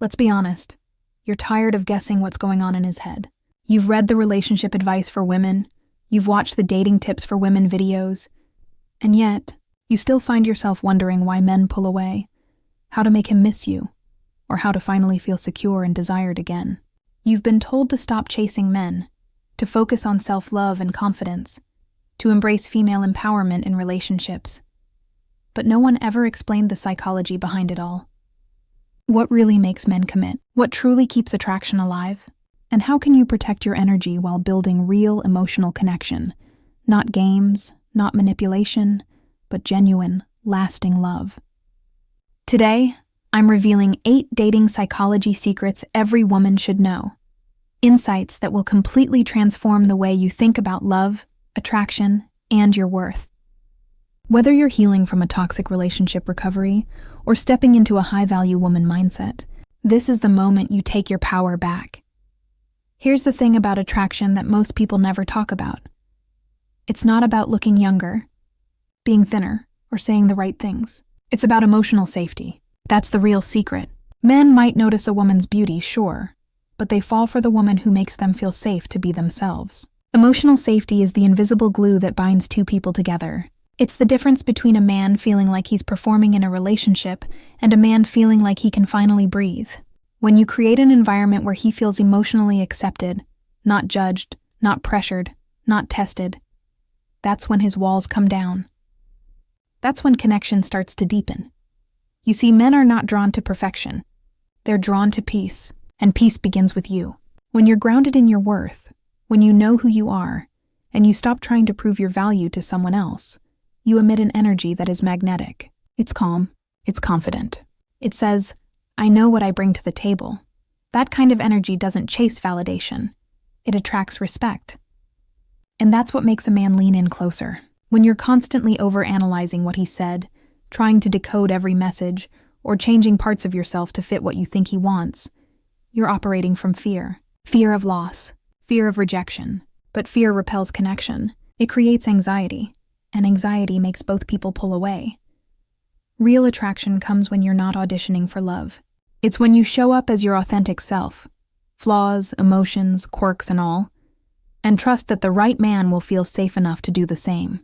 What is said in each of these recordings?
Let's be honest. You're tired of guessing what's going on in his head. You've read the relationship advice for women, you've watched the dating tips for women videos, and yet, you still find yourself wondering why men pull away, how to make him miss you, or how to finally feel secure and desired again. You've been told to stop chasing men, to focus on self-love and confidence, to embrace female empowerment in relationships. But no one ever explained the psychology behind it all. What really makes men commit? What truly keeps attraction alive? And how can you protect your energy while building real emotional connection? Not games, not manipulation, but genuine, lasting love. Today, I'm revealing 8 dating psychology secrets every woman should know. Insights that will completely transform the way you think about love, attraction, and your worth. Whether you're healing from a toxic relationship recovery or stepping into a high-value woman mindset, this is the moment you take your power back. Here's the thing about attraction that most people never talk about. It's not about looking younger, being thinner, or saying the right things. It's about emotional safety. That's the real secret. Men might notice a woman's beauty, sure, but they fall for the woman who makes them feel safe to be themselves. Emotional safety is the invisible glue that binds two people together. It's the difference between a man feeling like he's performing in a relationship and a man feeling like he can finally breathe. When you create an environment where he feels emotionally accepted, not judged, not pressured, not tested, that's when his walls come down. That's when connection starts to deepen. You see, men are not drawn to perfection. They're drawn to peace, and peace begins with you. When you're grounded in your worth, when you know who you are, and you stop trying to prove your value to someone else, you emit an energy that is magnetic. It's calm. It's confident. It says, I know what I bring to the table. That kind of energy doesn't chase validation. It attracts respect. And that's what makes a man lean in closer. When you're constantly overanalyzing what he said, trying to decode every message, or changing parts of yourself to fit what you think he wants, you're operating from fear. Fear of loss, fear of rejection. But fear repels connection. It creates anxiety, and anxiety makes both people pull away. Real attraction comes when you're not auditioning for love. It's when you show up as your authentic self, flaws, emotions, quirks, and all, and trust that the right man will feel safe enough to do the same.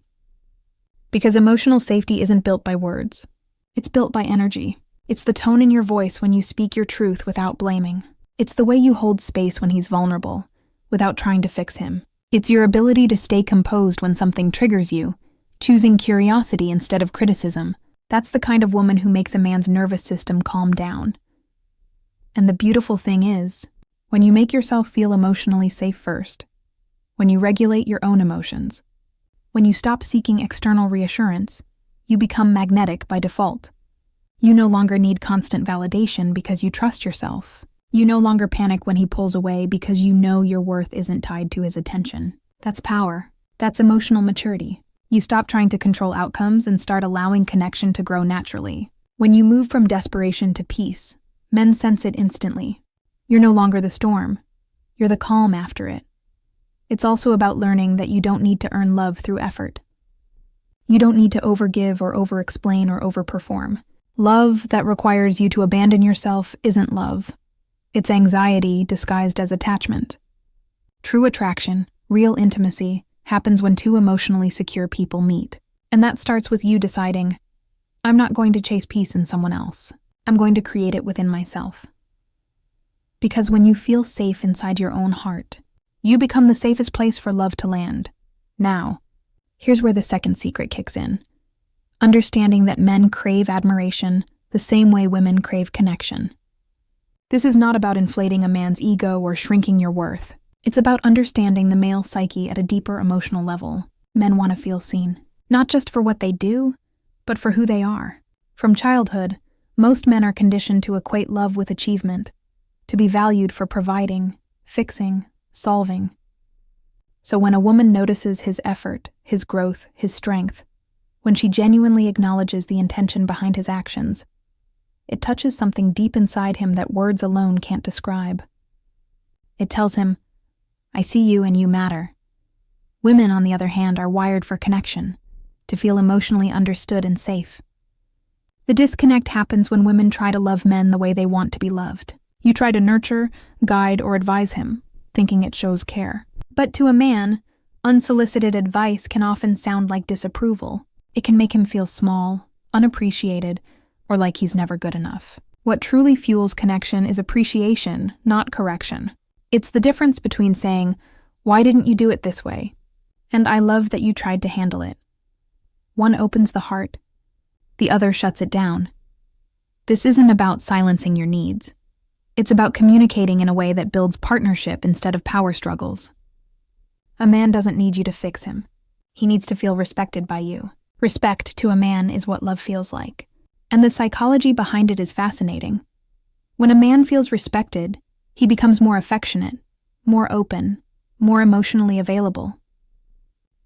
Because emotional safety isn't built by words. It's built by energy. It's the tone in your voice when you speak your truth without blaming. It's the way you hold space when he's vulnerable, without trying to fix him. It's your ability to stay composed when something triggers you, choosing curiosity instead of criticism. That's the kind of woman who makes a man's nervous system calm down. And the beautiful thing is, when you make yourself feel emotionally safe first, when you regulate your own emotions, when you stop seeking external reassurance, you become magnetic by default. You no longer need constant validation because you trust yourself. You no longer panic when he pulls away because you know your worth isn't tied to his attention. That's power. That's emotional maturity. You stop trying to control outcomes and start allowing connection to grow naturally. When you move from desperation to peace, men sense it instantly. You're no longer the storm. You're the calm after it. It's also about learning that you don't need to earn love through effort. You don't need to overgive or overexplain or overperform. Love that requires you to abandon yourself isn't love. It's anxiety disguised as attachment. True attraction, real intimacy, happens when two emotionally secure people meet. And that starts with you deciding, I'm not going to chase peace in someone else. I'm going to create it within myself. Because when you feel safe inside your own heart, you become the safest place for love to land. Now, here's where the second secret kicks in. Understanding that men crave admiration the same way women crave connection. This is not about inflating a man's ego or shrinking your worth. It's about understanding the male psyche at a deeper emotional level. Men want to feel seen, not just for what they do, but for who they are. From childhood, most men are conditioned to equate love with achievement, to be valued for providing, fixing, solving. So when a woman notices his effort, his growth, his strength, when she genuinely acknowledges the intention behind his actions, it touches something deep inside him that words alone can't describe. It tells him, I see you and you matter. Women, on the other hand, are wired for connection, to feel emotionally understood and safe. The disconnect happens when women try to love men the way they want to be loved. You try to nurture, guide, or advise him, thinking it shows care. But to a man, unsolicited advice can often sound like disapproval. It can make him feel small, unappreciated, or like he's never good enough. What truly fuels connection is appreciation, not correction. It's the difference between saying, "Why didn't you do it this way?" and "I love that you tried to handle it." One opens the heart, the other shuts it down. This isn't about silencing your needs. It's about communicating in a way that builds partnership instead of power struggles. A man doesn't need you to fix him. He needs to feel respected by you. Respect to a man is what love feels like. And the psychology behind it is fascinating. When a man feels respected, he becomes more affectionate, more open, more emotionally available.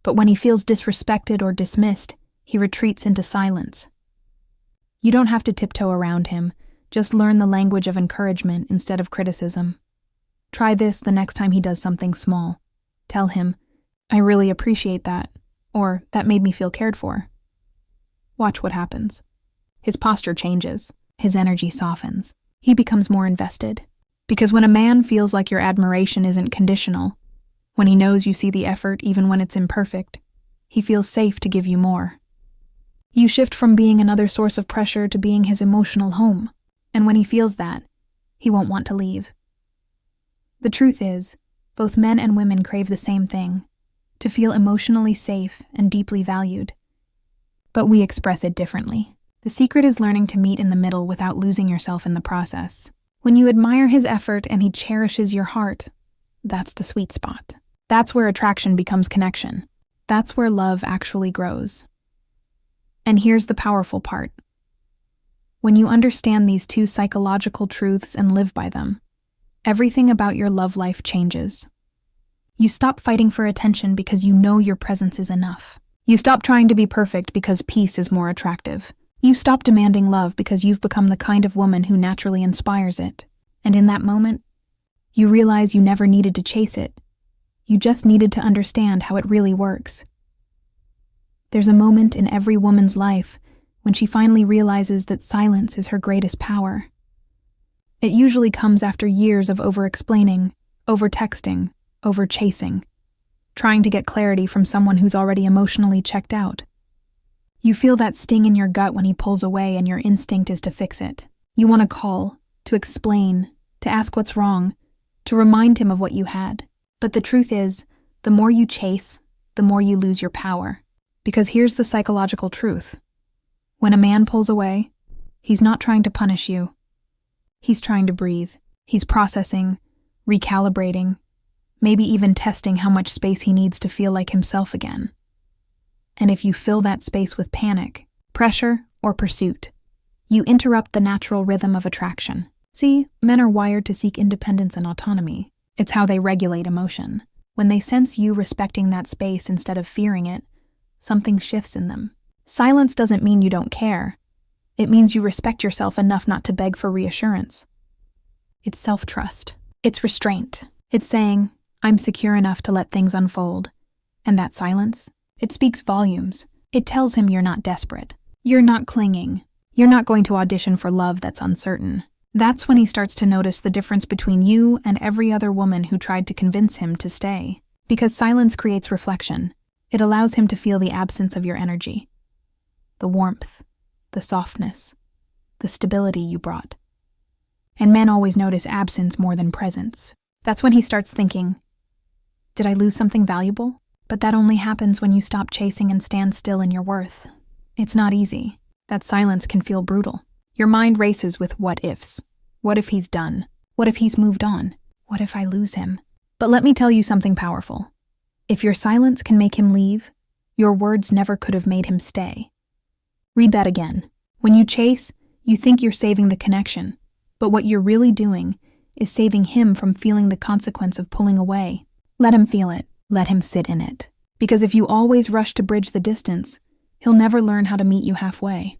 But when he feels disrespected or dismissed, he retreats into silence. You don't have to tiptoe around him, just learn the language of encouragement instead of criticism. Try this the next time he does something small. Tell him, "I really appreciate that," or "That made me feel cared for." Watch what happens. His posture changes, his energy softens. He becomes more invested. Because when a man feels like your admiration isn't conditional, when he knows you see the effort even when it's imperfect, he feels safe to give you more. You shift from being another source of pressure to being his emotional home, and when he feels that, he won't want to leave. The truth is, both men and women crave the same thing, to feel emotionally safe and deeply valued. But we express it differently. The secret is learning to meet in the middle without losing yourself in the process. When you admire his effort and he cherishes your heart, that's the sweet spot. That's where attraction becomes connection. That's where love actually grows. And here's the powerful part. When you understand these two psychological truths and live by them, everything about your love life changes. You stop fighting for attention because you know your presence is enough. You stop trying to be perfect because peace is more attractive. You stop demanding love because you've become the kind of woman who naturally inspires it. And in that moment, you realize you never needed to chase it. You just needed to understand how it really works. There's a moment in every woman's life when she finally realizes that silence is her greatest power. It usually comes after years of over-explaining, over-texting, over-chasing, trying to get clarity from someone who's already emotionally checked out. You feel that sting in your gut when he pulls away and your instinct is to fix it. You want to call, to explain, to ask what's wrong, to remind him of what you had. But the truth is, the more you chase, the more you lose your power. Because here's the psychological truth. When a man pulls away, he's not trying to punish you. He's trying to breathe. He's processing, recalibrating, maybe even testing how much space he needs to feel like himself again. And if you fill that space with panic, pressure, or pursuit, you interrupt the natural rhythm of attraction. See, men are wired to seek independence and autonomy. It's how they regulate emotion. When they sense you respecting that space instead of fearing it, something shifts in them. Silence doesn't mean you don't care. It means you respect yourself enough not to beg for reassurance. It's self-trust. It's restraint. It's saying, "I'm secure enough to let things unfold." And that silence, it speaks volumes. It tells him you're not desperate. You're not clinging. You're not going to audition for love that's uncertain. That's when he starts to notice the difference between you and every other woman who tried to convince him to stay. Because silence creates reflection. It allows him to feel the absence of your energy. The warmth, the softness, the stability you brought. And men always notice absence more than presence. That's when he starts thinking, did I lose something valuable? But that only happens when you stop chasing and stand still in your worth. It's not easy. That silence can feel brutal. Your mind races with what-ifs. What if he's done? What if he's moved on? What if I lose him? But let me tell you something powerful. If your silence can make him leave, your words never could have made him stay. Read that again. When you chase, you think you're saving the connection. But what you're really doing is saving him from feeling the consequence of pulling away. Let him feel it. Let him sit in it. Because if you always rush to bridge the distance, he'll never learn how to meet you halfway.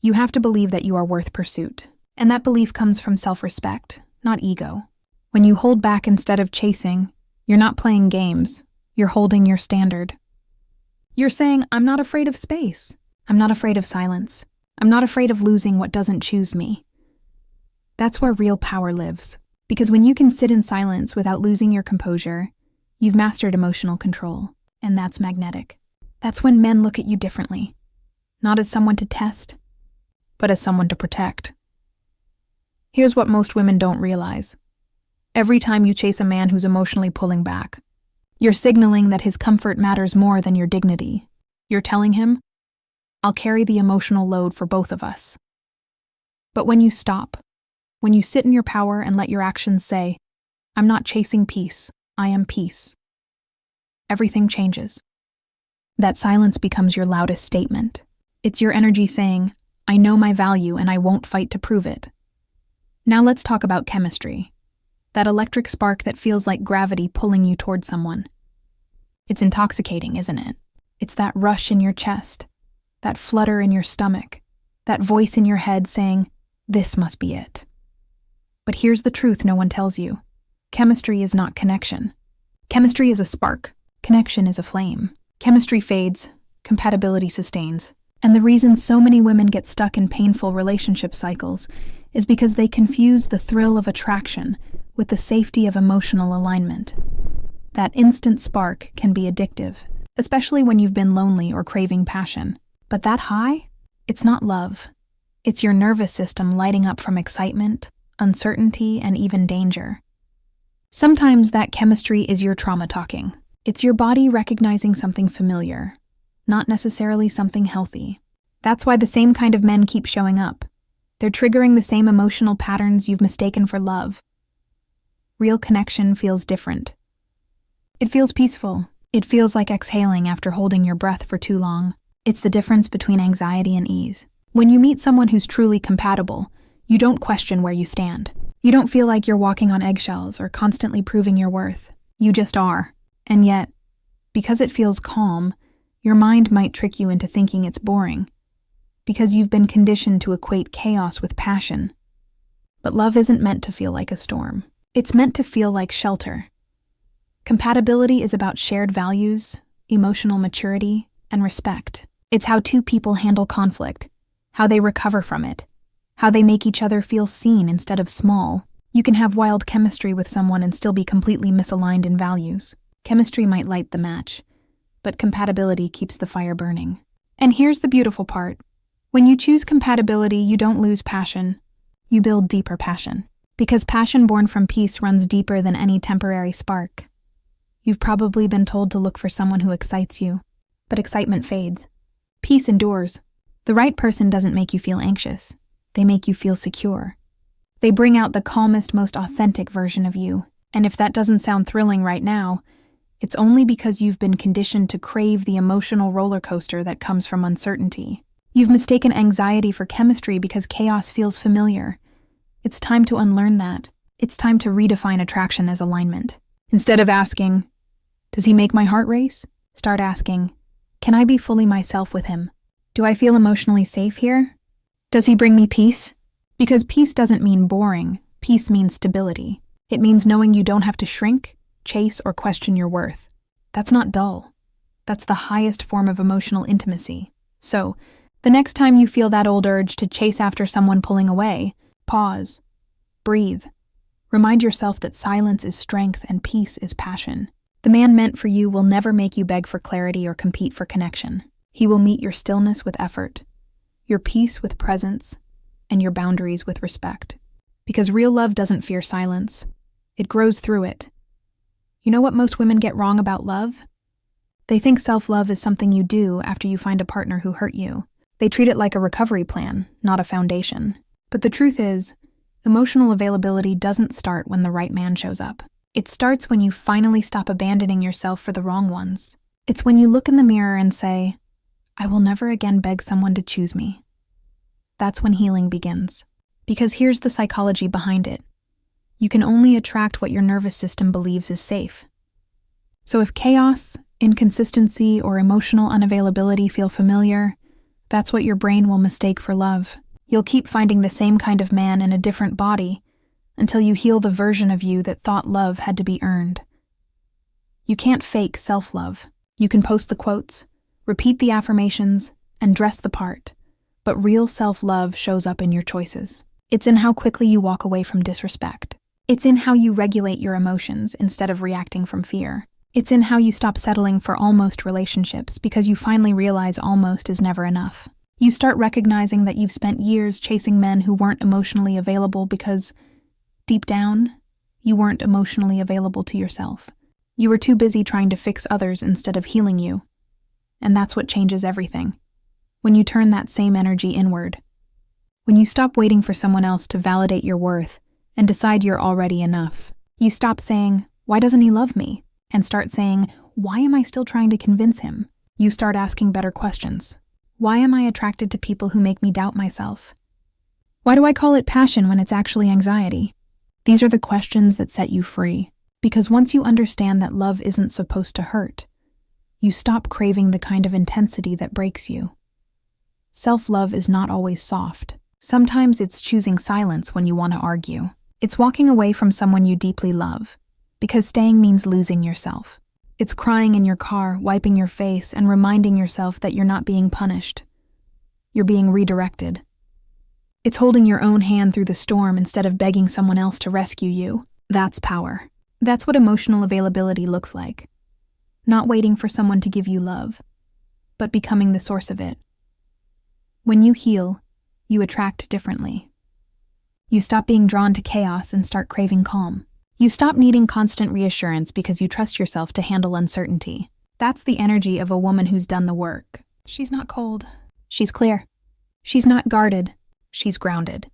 You have to believe that you are worth pursuit. And that belief comes from self-respect, not ego. When you hold back instead of chasing, you're not playing games. You're holding your standard. You're saying, I'm not afraid of space. I'm not afraid of silence. I'm not afraid of losing what doesn't choose me. That's where real power lives. Because when you can sit in silence without losing your composure, you've mastered emotional control, and that's magnetic. That's when men look at you differently. Not as someone to test, but as someone to protect. Here's what most women don't realize. Every time you chase a man who's emotionally pulling back, you're signaling that his comfort matters more than your dignity. You're telling him, I'll carry the emotional load for both of us. But when you stop, when you sit in your power and let your actions say, I'm not chasing peace, I am peace, everything changes. That silence becomes your loudest statement. It's your energy saying, I know my value and I won't fight to prove it. Now let's talk about chemistry. That electric spark that feels like gravity pulling you toward someone. It's intoxicating, isn't it? It's that rush in your chest, that flutter in your stomach, that voice in your head saying, this must be it. But here's the truth no one tells you. Chemistry is not connection. Chemistry is a spark. Connection is a flame. Chemistry fades, compatibility sustains. And the reason so many women get stuck in painful relationship cycles is because they confuse the thrill of attraction with the safety of emotional alignment. That instant spark can be addictive, especially when you've been lonely or craving passion. But that high? It's not love. It's your nervous system lighting up from excitement, uncertainty, and even danger. Sometimes that chemistry is your trauma talking. It's your body recognizing something familiar, not necessarily something healthy. That's why the same kind of men keep showing up. They're triggering the same emotional patterns you've mistaken for love. Real connection feels different. It feels peaceful. It feels like exhaling after holding your breath for too long. It's the difference between anxiety and ease. When you meet someone who's truly compatible, you don't question where you stand. You don't feel like you're walking on eggshells or constantly proving your worth. You just are. And yet, because it feels calm, your mind might trick you into thinking it's boring, because you've been conditioned to equate chaos with passion. But love isn't meant to feel like a storm. It's meant to feel like shelter. Compatibility is about shared values, emotional maturity, and respect. It's how two people handle conflict, how they recover from it, how they make each other feel seen instead of small. You can have wild chemistry with someone and still be completely misaligned in values. Chemistry might light the match, but compatibility keeps the fire burning. And here's the beautiful part. When you choose compatibility, you don't lose passion. You build deeper passion. Because passion born from peace runs deeper than any temporary spark. You've probably been told to look for someone who excites you, but excitement fades. Peace endures. The right person doesn't make you feel anxious. They make you feel secure. They bring out the calmest, most authentic version of you. And if that doesn't sound thrilling right now, it's only because you've been conditioned to crave the emotional roller coaster that comes from uncertainty. You've mistaken anxiety for chemistry because chaos feels familiar. It's time to unlearn that. It's time to redefine attraction as alignment. Instead of asking, does he make my heart race? Start asking, can I be fully myself with him? Do I feel emotionally safe here? Does he bring me peace? Because peace doesn't mean boring. Peace means stability. It means knowing you don't have to shrink, chase, or question your worth. That's not dull. That's the highest form of emotional intimacy. So, the next time you feel that old urge to chase after someone pulling away, pause, breathe. Remind yourself that silence is strength and peace is passion. The man meant for you will never make you beg for clarity or compete for connection. He will meet your stillness with effort, your peace with presence, and your boundaries with respect. Because real love doesn't fear silence. It grows through it. You know what most women get wrong about love? They think self-love is something you do after you find a partner who hurt you. They treat it like a recovery plan, not a foundation. But the truth is, emotional availability doesn't start when the right man shows up. It starts when you finally stop abandoning yourself for the wrong ones. It's when you look in the mirror and say, I will never again beg someone to choose me. That's when healing begins. Because here's the psychology behind it. You can only attract what your nervous system believes is safe. So if chaos, inconsistency, or emotional unavailability feel familiar, that's what your brain will mistake for love. You'll keep finding the same kind of man in a different body until you heal the version of you that thought love had to be earned. You can't fake self-love. You can post the quotes, repeat the affirmations, and dress the part, but real self-love shows up in your choices. It's in how quickly you walk away from disrespect. It's in how you regulate your emotions instead of reacting from fear. It's in how you stop settling for almost relationships because you finally realize almost is never enough. You start recognizing that you've spent years chasing men who weren't emotionally available because, deep down, you weren't emotionally available to yourself. You were too busy trying to fix others instead of healing you. And that's what changes everything. When you turn that same energy inward. When you stop waiting for someone else to validate your worth and decide you're already enough. You stop saying, "Why doesn't he love me?" and start saying, "Why am I still trying to convince him?" You start asking better questions. Why am I attracted to people who make me doubt myself? Why do I call it passion when it's actually anxiety? These are the questions that set you free. Because once you understand that love isn't supposed to hurt, you stop craving the kind of intensity that breaks you. Self-love is not always soft. Sometimes it's choosing silence when you want to argue. It's walking away from someone you deeply love, because staying means losing yourself. It's crying in your car, wiping your face, and reminding yourself that you're not being punished. You're being redirected. It's holding your own hand through the storm instead of begging someone else to rescue you. That's power. That's what emotional availability looks like. Not waiting for someone to give you love, but becoming the source of it. When you heal, you attract differently. You stop being drawn to chaos and start craving calm. You stop needing constant reassurance because you trust yourself to handle uncertainty. That's the energy of a woman who's done the work. She's not cold. She's clear. She's not guarded. She's grounded.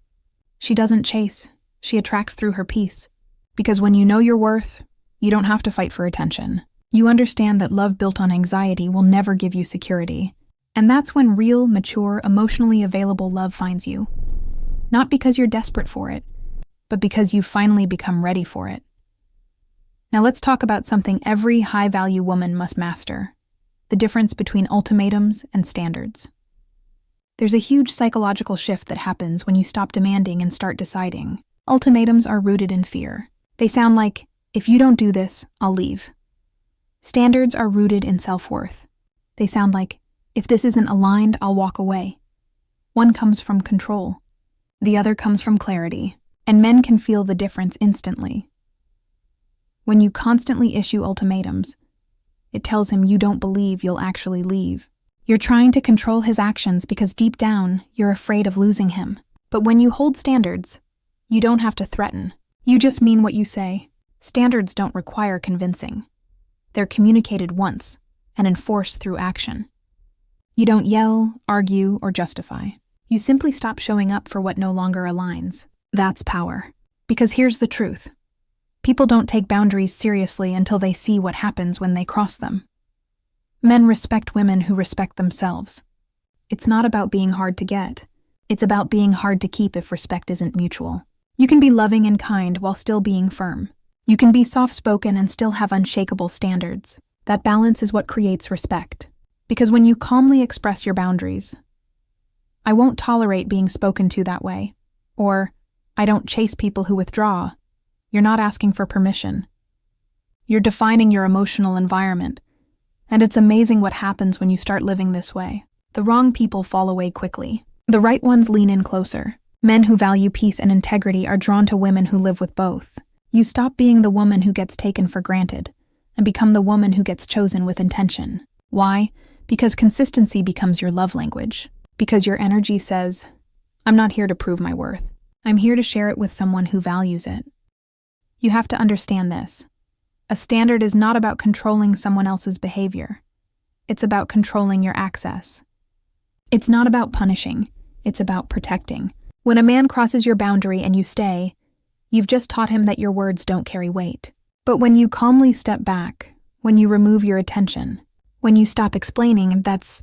She doesn't chase. She attracts through her peace. Because when you know your worth, you don't have to fight for attention. You understand that love built on anxiety will never give you security. And that's when real, mature, emotionally available love finds you. Not because you're desperate for it, but because you've finally become ready for it. Now let's talk about something every high-value woman must master: the difference between ultimatums and standards. There's a huge psychological shift that happens when you stop demanding and start deciding. Ultimatums are rooted in fear. They sound like, "If you don't do this, I'll leave." Standards are rooted in self-worth. They sound like, "If this isn't aligned, I'll walk away." One comes from control. The other comes from clarity. And men can feel the difference instantly. When you constantly issue ultimatums, it tells him you don't believe you'll actually leave. You're trying to control his actions because deep down, you're afraid of losing him. But when you hold standards, you don't have to threaten. You just mean what you say. Standards don't require convincing. They're communicated once and enforced through action. You don't yell, argue, or justify. You simply stop showing up for what no longer aligns. That's power. Because here's the truth. People don't take boundaries seriously until they see what happens when they cross them. Men respect women who respect themselves. It's not about being hard to get. It's about being hard to keep if respect isn't mutual. You can be loving and kind while still being firm. You can be soft-spoken and still have unshakable standards. That balance is what creates respect. Because when you calmly express your boundaries, "I won't tolerate being spoken to that way," or "I don't chase people who withdraw," you're not asking for permission. You're defining your emotional environment. And it's amazing what happens when you start living this way. The wrong people fall away quickly. The right ones lean in closer. Men who value peace and integrity are drawn to women who live with both. You stop being the woman who gets taken for granted and become the woman who gets chosen with intention. Why? Because consistency becomes your love language. Because your energy says, "I'm not here to prove my worth. I'm here to share it with someone who values it." You have to understand this. A standard is not about controlling someone else's behavior. It's about controlling your access. It's not about punishing. It's about protecting. When a man crosses your boundary and you stay, you've just taught him that your words don't carry weight. But when you calmly step back, when you remove your attention, when you stop explaining, that's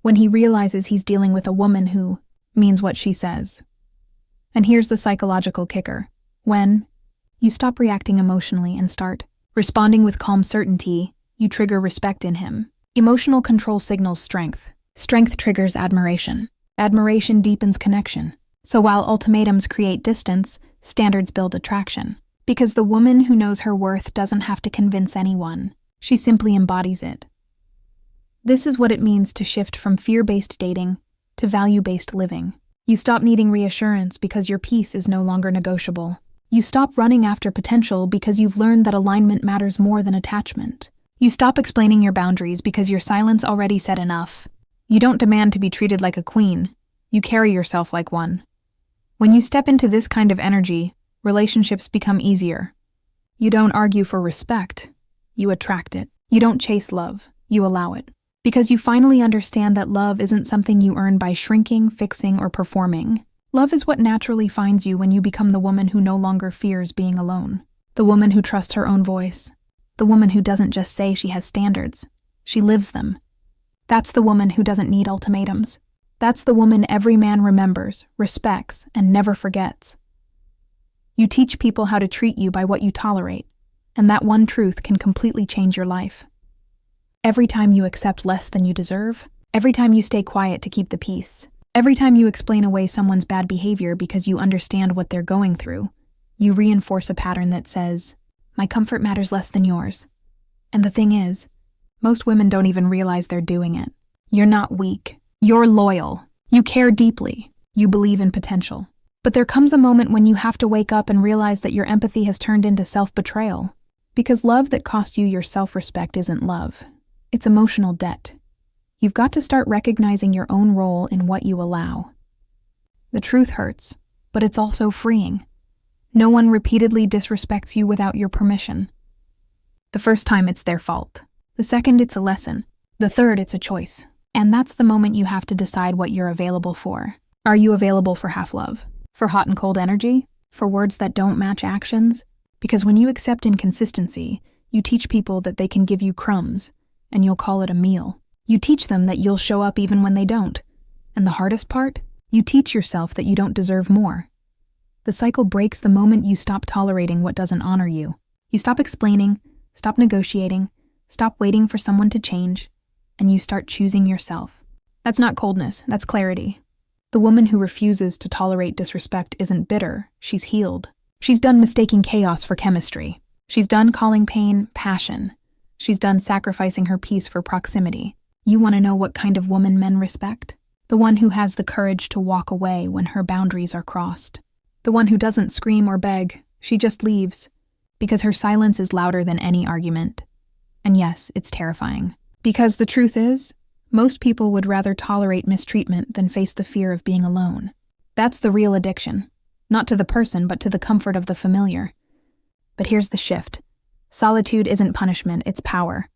when he realizes he's dealing with a woman who means what she says. And here's the psychological kicker. When you stop reacting emotionally and start responding with calm certainty, you trigger respect in him. Emotional control signals strength. Strength triggers admiration. Admiration deepens connection. So while ultimatums create distance, standards build attraction. Because the woman who knows her worth doesn't have to convince anyone. She simply embodies it. This is what it means to shift from fear-based dating to value-based living. You stop needing reassurance because your peace is no longer negotiable. You stop running after potential because you've learned that alignment matters more than attachment. You stop explaining your boundaries because your silence already said enough. You don't demand to be treated like a queen. You carry yourself like one. When you step into this kind of energy, relationships become easier. You don't argue for respect. You attract it. You don't chase love. You allow it. Because you finally understand that love isn't something you earn by shrinking, fixing, or performing. Love is what naturally finds you when you become the woman who no longer fears being alone. The woman who trusts her own voice. The woman who doesn't just say she has standards. She lives them. That's the woman who doesn't need ultimatums. That's the woman every man remembers, respects, and never forgets. You teach people how to treat you by what you tolerate, and that one truth can completely change your life. Every time you accept less than you deserve, every time you stay quiet to keep the peace, every time you explain away someone's bad behavior because you understand what they're going through, you reinforce a pattern that says, "My comfort matters less than yours." And the thing is, most women don't even realize they're doing it. You're not weak. You're loyal. You care deeply. You believe in potential. But there comes a moment when you have to wake up and realize that your empathy has turned into self-betrayal. Because love that costs you your self-respect isn't love. It's emotional debt. You've got to start recognizing your own role in what you allow. The truth hurts, but it's also freeing. No one repeatedly disrespects you without your permission. The first time it's their fault. The second it's a lesson. The third it's a choice. And that's the moment you have to decide what you're available for. Are you available for half love? For hot and cold energy? For words that don't match actions? Because when you accept inconsistency, you teach people that they can give you crumbs, and you'll call it a meal. You teach them that you'll show up even when they don't. And the hardest part? You teach yourself that you don't deserve more. The cycle breaks the moment you stop tolerating what doesn't honor you. You stop explaining, stop negotiating, stop waiting for someone to change, and you start choosing yourself. That's not coldness, that's clarity. The woman who refuses to tolerate disrespect isn't bitter, she's healed. She's done mistaking chaos for chemistry. She's done calling pain passion. She's done sacrificing her peace for proximity. You want to know what kind of woman men respect? The one who has the courage to walk away when her boundaries are crossed. The one who doesn't scream or beg, she just leaves. Because her silence is louder than any argument. And yes, it's terrifying. Because the truth is, most people would rather tolerate mistreatment than face the fear of being alone. That's the real addiction. Not to the person, but to the comfort of the familiar. But here's the shift. Solitude isn't punishment, it's power.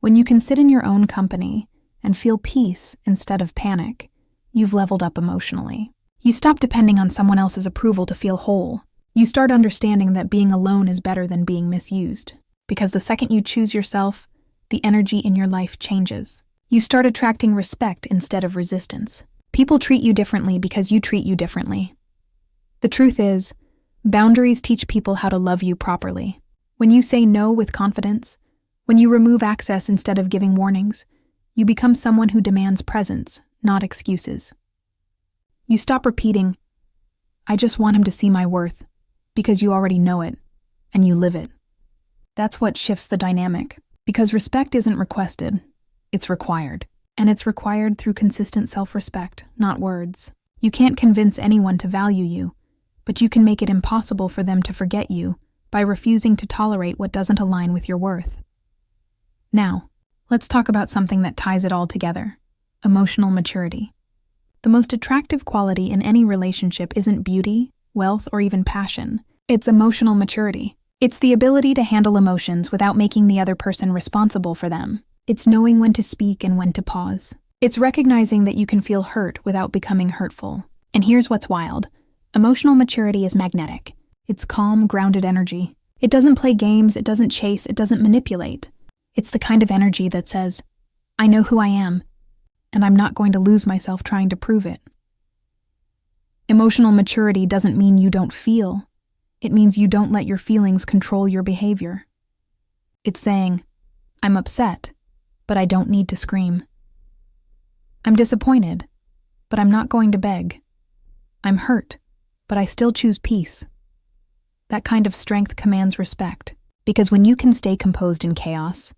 When you can sit in your own company and feel peace instead of panic, you've leveled up emotionally. You stop depending on someone else's approval to feel whole. You start understanding that being alone is better than being misused. Because the second you choose yourself, the energy in your life changes. You start attracting respect instead of resistance. People treat you differently because you treat you differently. The truth is, boundaries teach people how to love you properly. When you say no with confidence, when you remove access instead of giving warnings, you become someone who demands presence, not excuses. You stop repeating, "I just want him to see my worth," because you already know it, and you live it. That's what shifts the dynamic, because respect isn't requested, it's required. And it's required through consistent self-respect, not words. You can't convince anyone to value you, but you can make it impossible for them to forget you by refusing to tolerate what doesn't align with your worth. Now, let's talk about something that ties it all together: emotional maturity. The most attractive quality in any relationship isn't beauty, wealth, or even passion. It's emotional maturity. It's the ability to handle emotions without making the other person responsible for them. It's knowing when to speak and when to pause. It's recognizing that you can feel hurt without becoming hurtful. And here's what's wild. Emotional maturity is magnetic. It's calm, grounded energy. It doesn't play games, it doesn't chase, it doesn't manipulate. It's the kind of energy that says, "I know who I am, and I'm not going to lose myself trying to prove it." Emotional maturity doesn't mean you don't feel. It means you don't let your feelings control your behavior. It's saying, "I'm upset, but I don't need to scream. I'm disappointed, but I'm not going to beg. I'm hurt, but I still choose peace." That kind of strength commands respect, because when you can stay composed in chaos,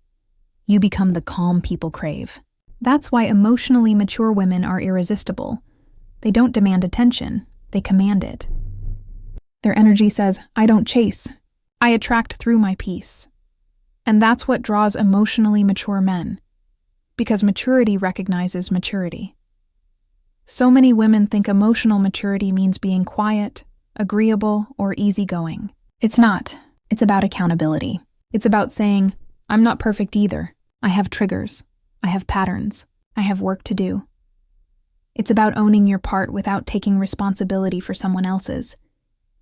you become the calm people crave. That's why emotionally mature women are irresistible. They don't demand attention, they command it. Their energy says, I don't chase, I attract through my peace. And that's what draws emotionally mature men, because maturity recognizes maturity. So many women think emotional maturity means being quiet, agreeable, or easygoing. It's not. It's about accountability. It's about saying, I'm not perfect either. I have triggers. I have patterns. I have work to do. It's about owning your part without taking responsibility for someone else's.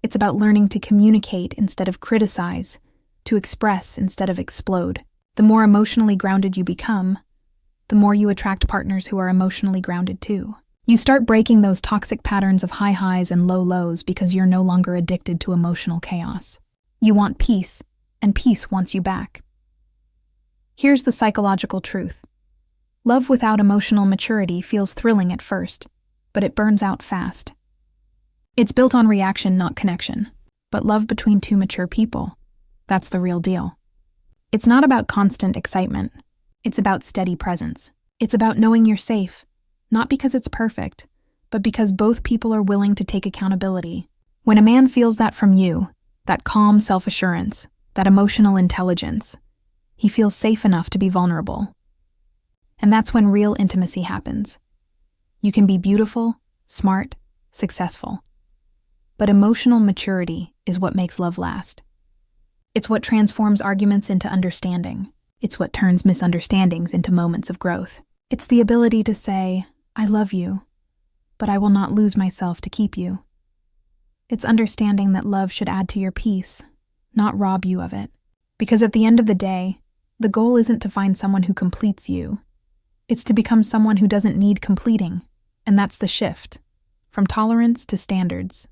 It's about learning to communicate instead of criticize, to express instead of explode. The more emotionally grounded you become, the more you attract partners who are emotionally grounded too. You start breaking those toxic patterns of high highs and low lows because you're no longer addicted to emotional chaos. You want peace, and peace wants you back. Here's the psychological truth. Love without emotional maturity feels thrilling at first, but it burns out fast. It's built on reaction, not connection. But love between two mature people, that's the real deal. It's not about constant excitement. It's about steady presence. It's about knowing you're safe, not because it's perfect, but because both people are willing to take accountability. When a man feels that from you, that calm self-assurance, that emotional intelligence, he feels safe enough to be vulnerable. And that's when real intimacy happens. You can be beautiful, smart, successful. But emotional maturity is what makes love last. It's what transforms arguments into understanding. It's what turns misunderstandings into moments of growth. It's the ability to say, I love you, but I will not lose myself to keep you. It's understanding that love should add to your peace, not rob you of it. Because at the end of the day, the goal isn't to find someone who completes you. It's to become someone who doesn't need completing. And that's the shift. From tolerance to standards.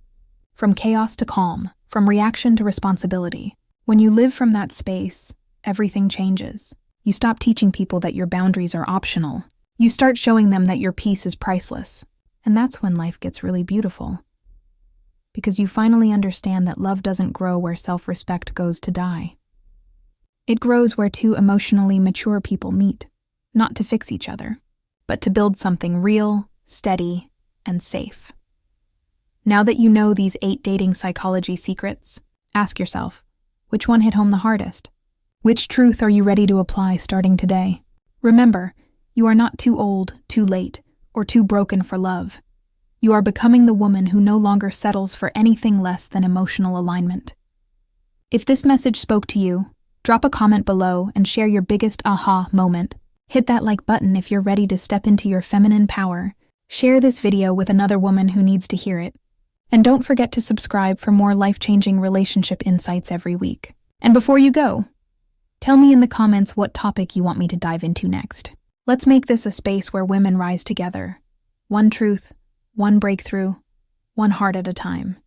From chaos to calm. From reaction to responsibility. When you live from that space, everything changes. You stop teaching people that your boundaries are optional. You start showing them that your peace is priceless. And that's when life gets really beautiful. Because you finally understand that love doesn't grow where self-respect goes to die. It grows where two emotionally mature people meet, not to fix each other, but to build something real, steady, and safe. Now that you know these 8 dating psychology secrets, ask yourself, which one hit home the hardest? Which truth are you ready to apply starting today? Remember, you are not too old, too late, or too broken for love. You are becoming the woman who no longer settles for anything less than emotional alignment. If this message spoke to you, drop a comment below and share your biggest aha moment. Hit that like button if you're ready to step into your feminine power. Share this video with another woman who needs to hear it. And don't forget to subscribe for more life-changing relationship insights every week. And before you go, tell me in the comments what topic you want me to dive into next. Let's make this a space where women rise together. One truth, one breakthrough, one heart at a time.